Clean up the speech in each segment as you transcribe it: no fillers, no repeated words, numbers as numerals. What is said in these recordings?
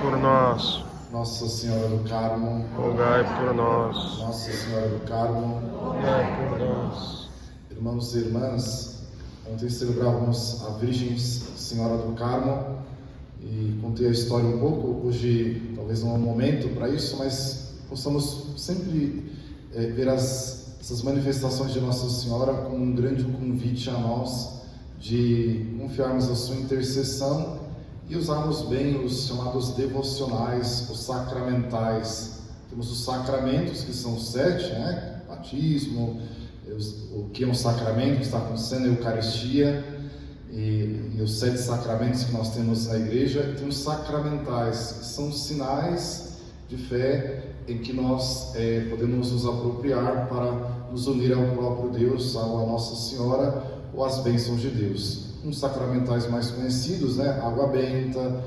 por nós. Nossa Senhora do Carmo, Rogai por nós. Nossa Senhora do Carmo, Rogai por nós. irmãos e irmãs, ontem celebrávamos a Virgem Senhora do Carmo e contei a história um pouco. Hoje talvez não é um momento para isso, mas possamos sempre ver essas manifestações de Nossa Senhora como um grande convite a nós de confiarmos a sua intercessão e usarmos bem os chamados devocionais, os sacramentais. Temos os sacramentos, que são 7, né? Batismo, o que é um sacramento, que está acontecendo, a Eucaristia, e os 7 sacramentos que nós temos na igreja. E tem os sacramentais, que são sinais de fé em que nós podemos nos apropriar para nos unir ao próprio Deus, à Nossa Senhora, ou às bênçãos de Deus. Uns sacramentais mais conhecidos, né? Água benta,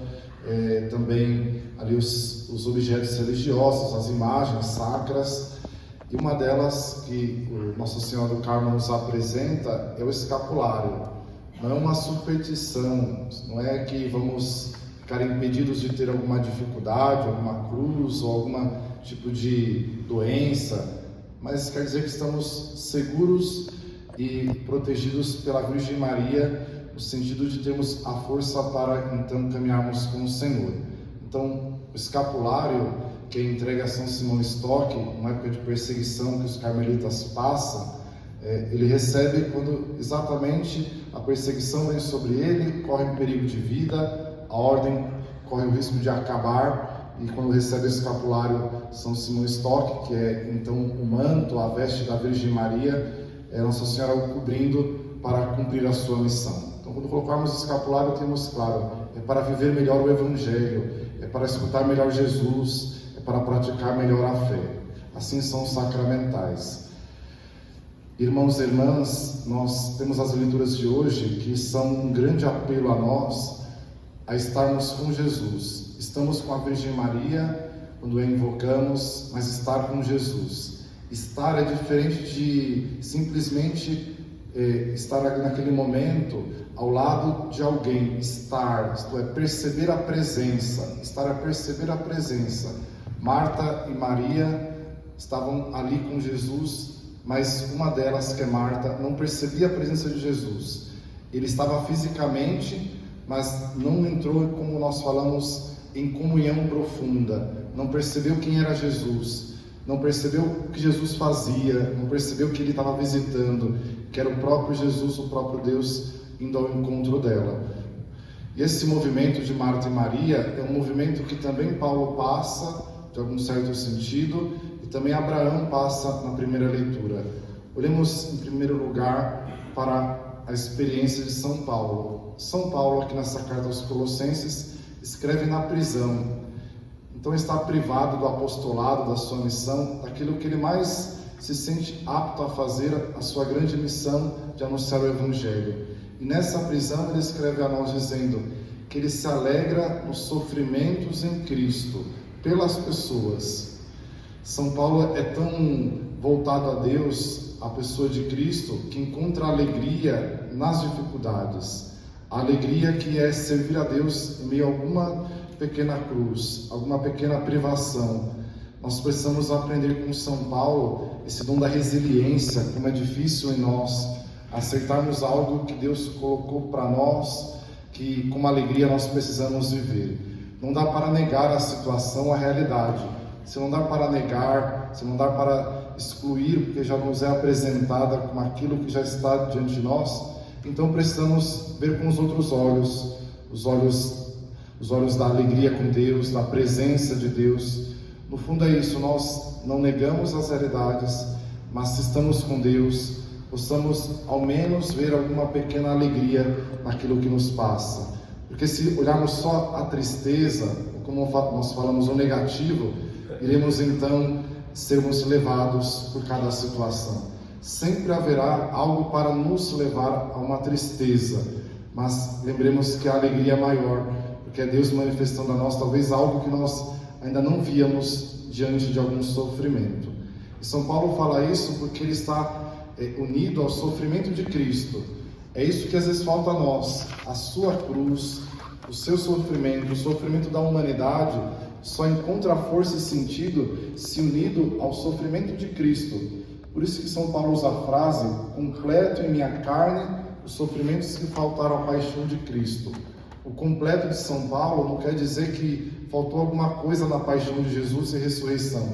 também ali os objetos religiosos, as imagens sacras, e uma delas que Nossa Senhora do Carmo nos apresenta é o escapulário. Não é uma superstição, não é que vamos ficar impedidos de ter alguma dificuldade, alguma cruz ou algum tipo de doença, mas quer dizer que estamos seguros e protegidos pela Virgem Maria, no sentido de termos a força para então caminharmos com o Senhor. Então, o escapulário, que é entregue a São Simão Stock, numa época de perseguição que os carmelitas passam, ele recebe quando exatamente a perseguição vem sobre ele, corre um perigo de vida, a ordem corre o risco de acabar, e quando recebe o escapulário São Simão Stock, que é então o manto, a veste da Virgem Maria, Nossa Senhora o cobrindo para cumprir a sua missão. Então, quando colocarmos o escapulário, temos claro, é para viver melhor o Evangelho, é para escutar melhor Jesus, é para praticar melhor a fé. Assim são os sacramentais. Irmãos e irmãs, nós temos as leituras de hoje que são um grande apelo a nós a estarmos com Jesus. Estamos com a Virgem Maria quando a invocamos, mas estar com Jesus. Estar é diferente de simplesmente estar naquele momento ao lado de alguém. Estar, isto é, perceber a presença. Estar é perceber a presença. Marta e Maria estavam ali com Jesus, mas uma delas, que é Marta, não percebia a presença de Jesus. Ele estava fisicamente, mas não entrou, como nós falamos, em comunhão profunda. Não percebeu quem era Jesus. Não percebeu o que Jesus fazia, não percebeu que ele estava visitando, que era o próprio Jesus, o próprio Deus, indo ao encontro dela. E esse movimento de Marta e Maria é um movimento que também Paulo passa, de algum certo sentido, e também Abraão passa na primeira leitura. Olhemos, em primeiro lugar, para a experiência de São Paulo. São Paulo, aqui nessa carta aos Colossenses, escreve na prisão. Então está privado do apostolado, da sua missão, daquilo que ele mais se sente apto a fazer, a sua grande missão de anunciar o Evangelho. E nessa prisão ele escreve a nós dizendo que ele se alegra nos sofrimentos em Cristo, pelas pessoas. São Paulo é tão voltado a Deus, a pessoa de Cristo, que encontra alegria nas dificuldades. A alegria que é servir a Deus em meio a alguma pequena cruz, alguma pequena privação. Nós precisamos aprender com São Paulo esse dom da resiliência, como é difícil em nós aceitarmos algo que Deus colocou para nós, que com alegria nós precisamos viver. Não dá para negar a situação, a realidade. Se não dá para negar, se não dá para excluir, porque já nos é apresentada como aquilo que já está diante de nós, então precisamos ver com os outros olhos, os olhos da alegria com Deus, da presença de Deus. No fundo é isso, nós não negamos as realidades, mas se estamos com Deus, possamos ao menos ver alguma pequena alegria naquilo que nos passa. Porque se olharmos só a tristeza, como nós falamos, o negativo, iremos então sermos levados por cada situação. Sempre haverá algo para nos levar a uma tristeza, mas lembremos que a alegria é maior, porque é Deus manifestando a nós talvez algo que nós ainda não víamos diante de algum sofrimento. E São Paulo fala isso porque ele está unido ao sofrimento de Cristo. É isso que às vezes falta a nós, a sua cruz, o seu sofrimento, o sofrimento da humanidade, só encontra força e sentido se unido ao sofrimento de Cristo. Por isso que São Paulo usa a frase: completo em minha carne os sofrimentos que faltaram à paixão de Cristo. O completo de São Paulo não quer dizer que faltou alguma coisa na paixão de Jesus e ressurreição.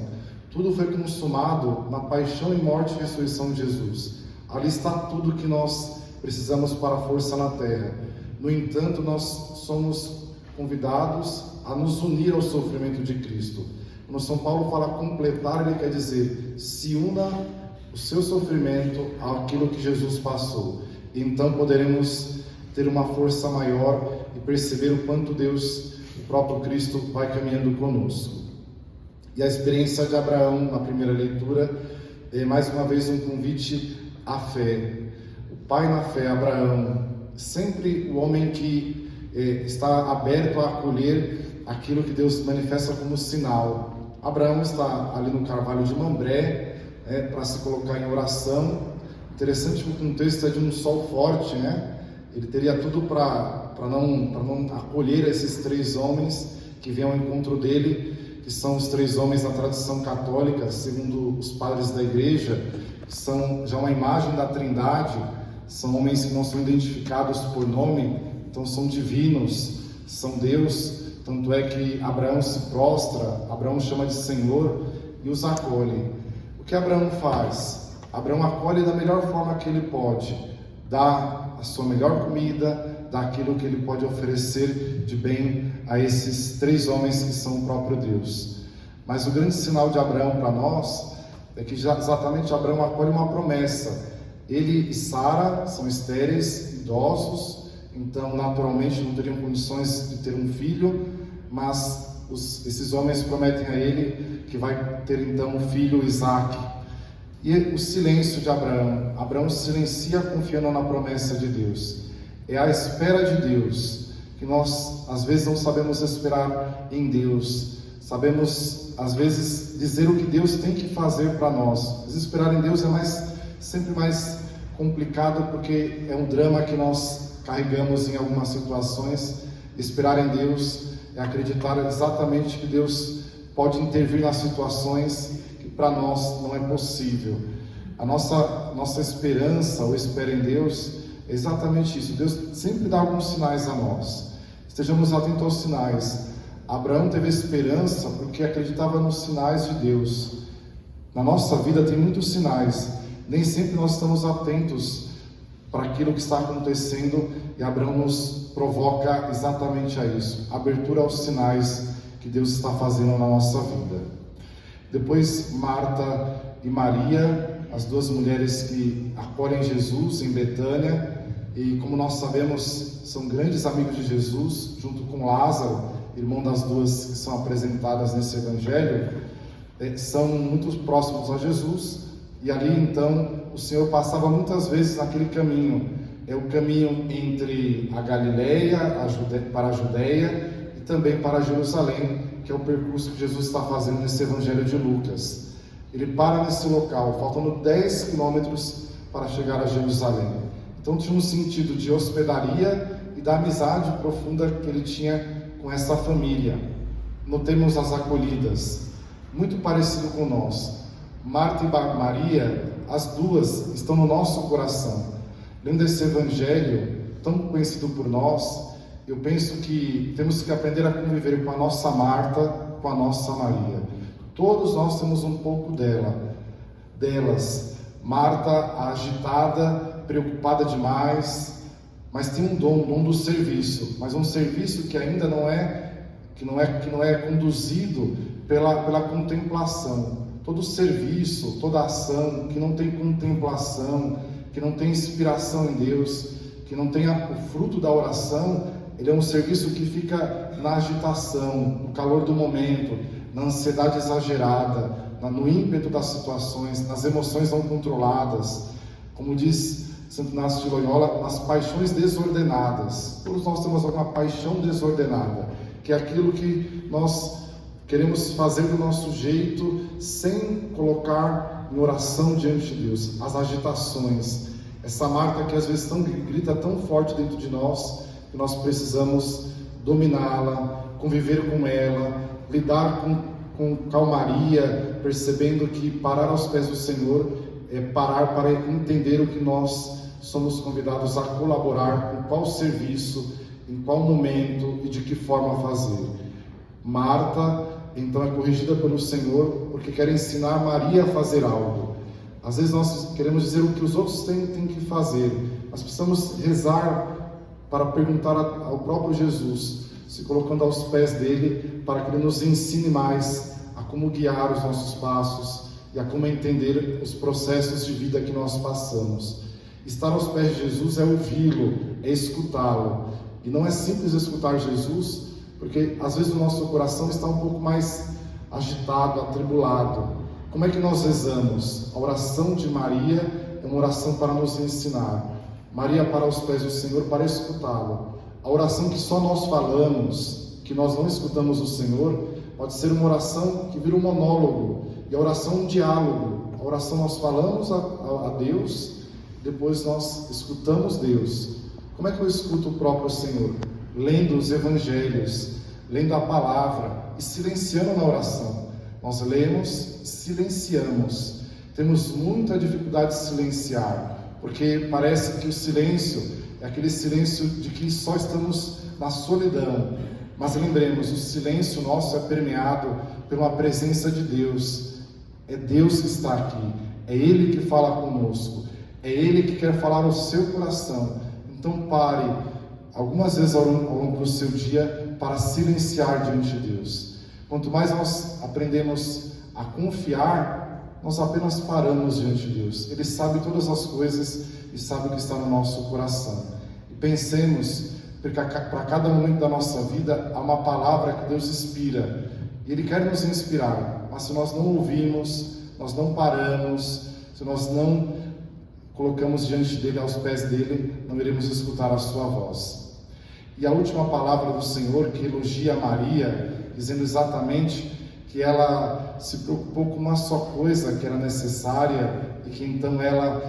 Tudo foi consumado na paixão e morte e ressurreição de Jesus. Ali está tudo que nós precisamos para a força na terra. No entanto, nós somos convidados a nos unir ao sofrimento de Cristo. Quando São Paulo fala completar, ele quer dizer: se una o seu sofrimento àquilo que Jesus passou. Então poderemos ter uma força maior e perceber o quanto Deus, o próprio Cristo, vai caminhando conosco. E a experiência de Abraão, na primeira leitura, é mais uma vez um convite à fé. O pai na fé, Abraão, sempre o homem que está aberto a acolher aquilo que Deus manifesta como sinal. Abraão está ali no carvalho de Mambré, para se colocar em oração. Interessante que o contexto é de um sol forte, né? Ele teria tudo para não acolher esses três homens que vêm ao encontro dele, que são os três homens da tradição católica, segundo os padres da igreja, que são já uma imagem da Trindade. São homens que não são identificados por nome, então são divinos, são Deus. Tanto é que Abraão se prostra, Abraão chama de Senhor e os acolhe. O que Abraão faz? Abraão acolhe da melhor forma que ele pode, dá a sua melhor comida, dá aquilo que ele pode oferecer de bem a esses três homens que são o próprio Deus. Mas o grande sinal de Abraão para nós é que exatamente Abraão acolhe uma promessa. Ele e Sara são estéreis, idosos, então naturalmente não teriam condições de ter um filho, mas esses homens prometem a ele que vai ter então um filho, Isaque. E o silêncio de Abraão. Abraão silencia confiando na promessa de Deus. É a espera de Deus, que nós às vezes não sabemos esperar em Deus. Sabemos às vezes dizer o que Deus tem que fazer para nós. Mas esperar em Deus é sempre mais complicado, porque é um drama que nós carregamos em algumas situações. Esperar em Deus é acreditar exatamente que Deus pode intervir nas situações que para nós não é possível. A nossa esperança, ou espera em Deus, é exatamente isso. Deus sempre dá alguns sinais a nós. Estejamos atentos aos sinais. Abraão teve esperança porque acreditava nos sinais de Deus. Na nossa vida tem muitos sinais. Nem sempre nós estamos atentos para aquilo que está acontecendo, e Abraão nos provoca exatamente a isso. Abertura aos sinais que Deus está fazendo na nossa vida. Depois, Marta e Maria, as duas mulheres que acolhem Jesus em Betânia, e como nós sabemos, são grandes amigos de Jesus, junto com Lázaro, irmão das duas que são apresentadas nesse evangelho, são muito próximos a Jesus. E ali então o Senhor passava muitas vezes naquele caminho. É o caminho entre a Galileia para a Judeia e também para Jerusalém, que é o percurso que Jesus está fazendo nesse Evangelho de Lucas. Ele para nesse local, faltando 10 quilômetros para chegar a Jerusalém. Então tinha um sentido de hospedaria e da amizade profunda que ele tinha com essa família. Notemos as acolhidas, muito parecido com nós. Marta e Maria, as duas estão no nosso coração. Lendo esse evangelho tão conhecido por nós, eu penso que temos que aprender a conviver com a nossa Marta, com a nossa Maria. Todos nós temos um pouco delas. Marta, agitada, preocupada demais, mas tem um dom do serviço, mas um serviço que ainda não é conduzido pela contemplação. Todo serviço, toda ação que não tem contemplação, que não tem inspiração em Deus, que não tem o fruto da oração, ele é um serviço que fica na agitação, no calor do momento, na ansiedade exagerada, no ímpeto das situações, nas emoções não controladas. Como diz Santo Inácio de Loyola, nas paixões desordenadas. Todos nós temos alguma paixão desordenada, que é aquilo que nós queremos fazer do nosso jeito, sem colocar em oração diante de Deus. As agitações, essa Marta que às vezes grita tão forte dentro de nós, que nós precisamos dominá-la, conviver com ela, lidar com calmaria, percebendo que parar aos pés do Senhor é parar para entender o que nós somos convidados a colaborar, com qual serviço, em qual momento e de que forma fazer. Marta, então, é corrigida pelo Senhor porque quer ensinar Maria a fazer algo. Às vezes nós queremos dizer o que os outros têm que fazer, mas precisamos rezar para perguntar ao próprio Jesus, se colocando aos pés dele, para que ele nos ensine mais a como guiar os nossos passos e a como entender os processos de vida que nós passamos. Estar aos pés de Jesus é ouvi-lo, é escutá-lo. E não é simples escutar Jesus, porque às vezes o nosso coração está um pouco mais agitado, atribulado. Como é que nós rezamos? A oração de Maria é uma oração para nos ensinar. Maria para os pés do Senhor para escutá-lo. A oração que só nós falamos, que nós não escutamos o Senhor, pode ser uma oração que vira um monólogo. E a oração é um diálogo. A oração nós falamos a Deus, depois nós escutamos Deus. Como é que eu escuto o próprio Senhor? Lendo os evangelhos, lendo a palavra e silenciando na oração. Nós lemos, silenciamos. Temos muita dificuldade de silenciar, porque parece que o silêncio é aquele silêncio de que só estamos na solidão. Mas lembremos, o silêncio nosso é permeado pela presença de Deus. É Deus que está aqui, é Ele que fala conosco, é Ele que quer falar ao seu coração. Então pare algumas vezes ao longo do seu dia para silenciar diante de Deus. Quanto mais nós aprendemos a confiar, nós apenas paramos diante de Deus. Ele sabe todas as coisas e sabe o que está no nosso coração. E pensemos, porque para cada momento da nossa vida há uma palavra que Deus inspira. E Ele quer nos inspirar, mas se nós não ouvimos, nós não paramos, se nós não colocamos diante dele, aos pés dele, não iremos escutar a sua voz. E a última palavra do Senhor, que elogia Maria, dizendo exatamente que ela se preocupou com uma só coisa que era necessária e que então ela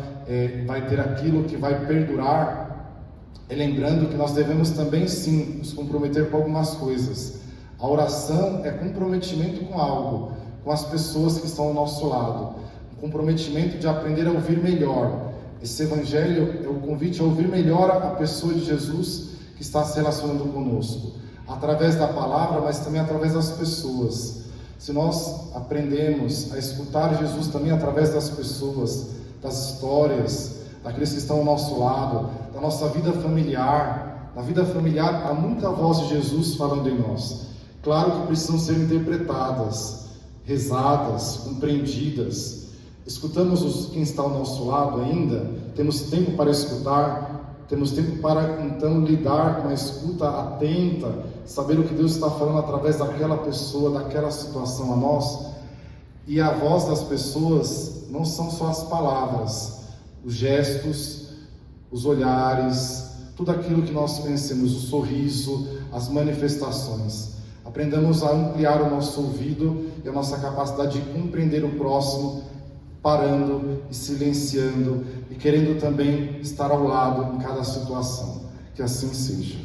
vai ter aquilo que vai perdurar, lembrando que nós devemos também sim nos comprometer com algumas coisas. A oração é comprometimento com algo, com as pessoas que estão ao nosso lado, um comprometimento de aprender a ouvir melhor. Esse evangelho é o convite a ouvir melhor a pessoa de Jesus que está se relacionando conosco, através da palavra, mas também através das pessoas. Se nós aprendemos a escutar Jesus também através das pessoas, das histórias, daqueles que estão ao nosso lado, da nossa vida familiar, na vida familiar há muita voz de Jesus falando em nós. Claro que precisam ser interpretadas, rezadas, compreendidas. Escutamos quem está ao nosso lado ainda, temos tempo para escutar, temos tempo para então lidar com a escuta atenta, saber o que Deus está falando através daquela pessoa, daquela situação a nós. E a voz das pessoas não são só as palavras, os gestos, os olhares, tudo aquilo que nós conhecemos, o sorriso, as manifestações. Aprendamos a ampliar o nosso ouvido e a nossa capacidade de compreender o próximo, parando e silenciando e querendo também estar ao lado em cada situação. Que assim seja.